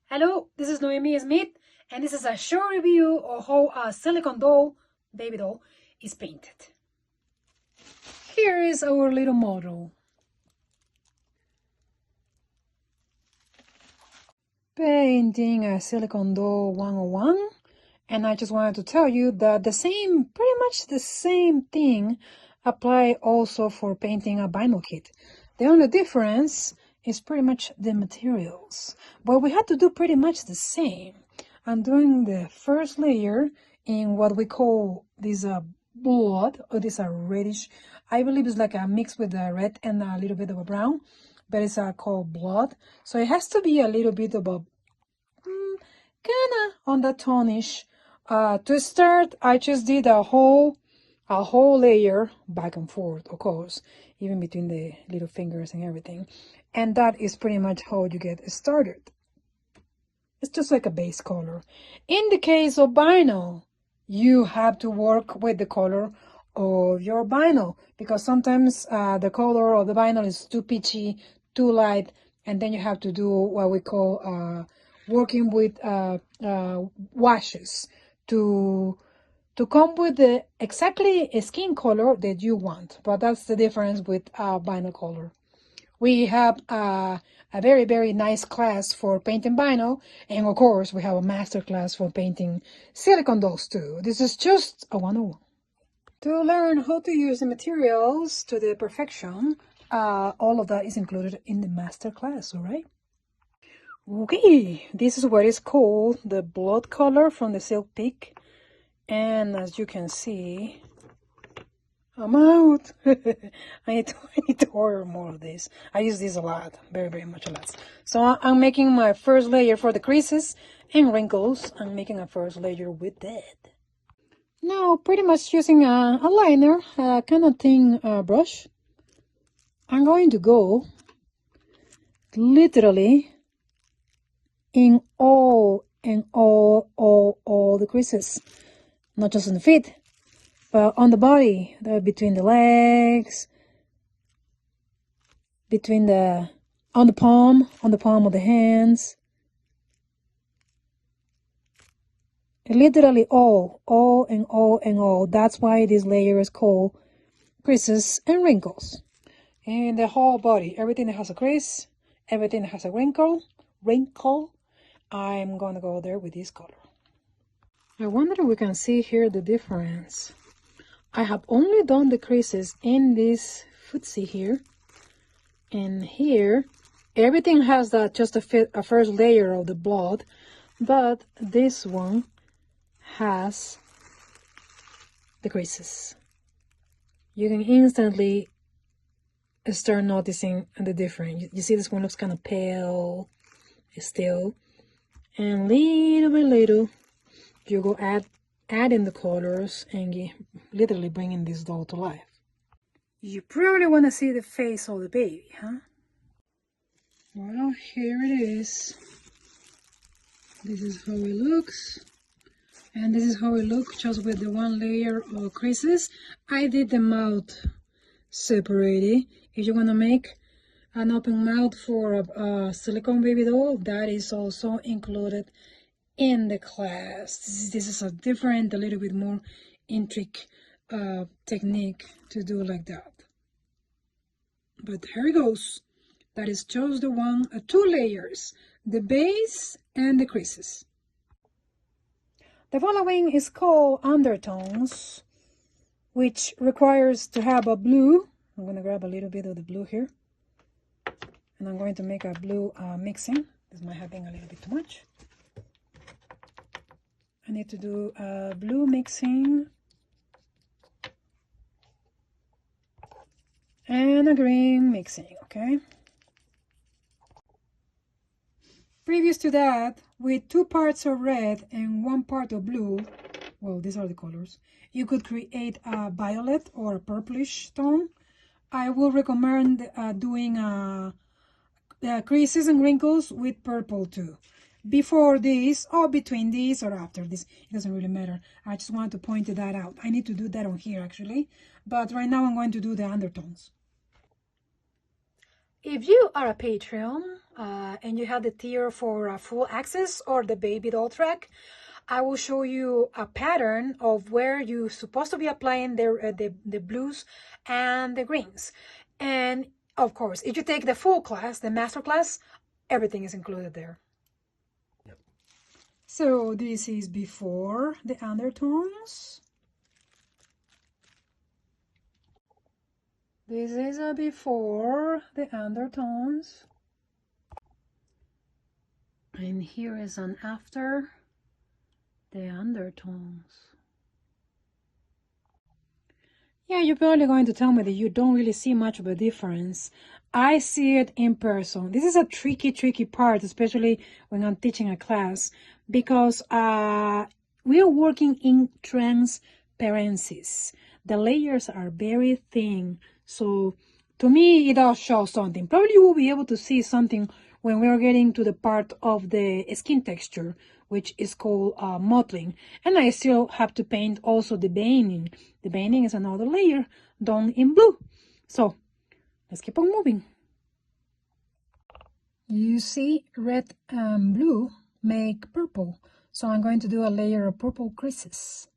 Hello, this is Noemi Smith, and this is a short review of how a silicone doll, baby doll, is painted. Here is our little model. Painting a silicone doll 101, and I just wanted to tell you that pretty much the same thing apply also for painting a vinyl kit. The only difference is pretty much the materials, but we had to do pretty much the same. I'm doing the first layer in what we call this blood, or this reddish. I believe it's like a mix with the red and a little bit of a brown, but it's called blood. So it has to be a little bit of a kind of on the tonish. To start, I just did a whole layer back and forth, of course, even between the little fingers and everything. And that is pretty much how you get started. It's just like a base color. In the case of vinyl, you have to work with the color of your vinyl, because sometimes the color of the vinyl is too peachy, too light, and then you have to do what we call working with washes to come with the exactly skin color that you want. But that's the difference with vinyl color. We have a very, very nice class for painting vinyl, and of course we have a master class for painting silicone dolls too. This is just a 101. To learn how to use the materials to the perfection, all of that is included in the master class, all right? Okay, this is what is called the blood color from the Silk Peak. And as you can see, I'm out. I need to order more of this. I use this a lot, very, very much a lot. So I'm making my first layer for the creases and wrinkles. I'm making a first layer with that. Now, pretty much using a liner, a kind of thin brush, I'm going to go literally in all the creases, not just on the feet, but on the body, between the legs, on the palm of the hands. Literally all. That's why this layer is called creases and wrinkles. And the whole body, everything that has a crease, everything that has a wrinkle, I'm gonna go there with this color. I wonder if we can see here the difference. I have only done the creases in this footsie here, and here everything has that just a first layer of the blood, but this one has the creases. You can instantly start noticing the difference. You see this one looks kind of pale still, and little by little you go adding the colors and literally bringing this doll to life. You probably want to see the face of the baby, huh? Well, here it is. This is how it looks. And this is how it looks just with the one layer of creases. I did the mouth separated. If you want to make an open mouth for a silicone baby doll, that is also included in the class. This is a different, a little bit more intricate technique to do like that. But here it goes. That is just the two layers, the base and the creases. The following is called undertones, which requires to have a blue. I'm going to grab a little bit of the blue here, and I'm going to make a blue mixing. This might have been a little bit too much. I need to do a blue mixing and a green mixing, okay? Previous to that, with 2 parts of red and 1 part of blue, well, these are the colors, you could create a violet or a purplish tone. I will recommend doing creases and wrinkles with purple too. Before this, or between this, or after this, it doesn't really matter. I just want to point that out. I need to do that on here actually, but right now I'm going to do the undertones. If you are a Patreon, and you have the tier for full access or the baby doll track, I will show you a pattern of where you're supposed to be applying the blues and the greens. And of course, if you take the full class, the master class, everything is included there. Yep. So this is before the undertones. This is a before the undertones. And here is an after the undertones. Yeah, you're probably going to tell me that you don't really see much of a difference. I see it in person. This is a tricky part, especially when I'm teaching a class, because we are working in transparencies. The layers are very thin, so to me it does show something. Probably you will be able to see something when we are getting to the part of the skin texture, which is called mottling. And I still have to paint also the veining. The veining is another layer done in blue. So let's keep on moving. You see red and blue make purple. So I'm going to do a layer of purple creases.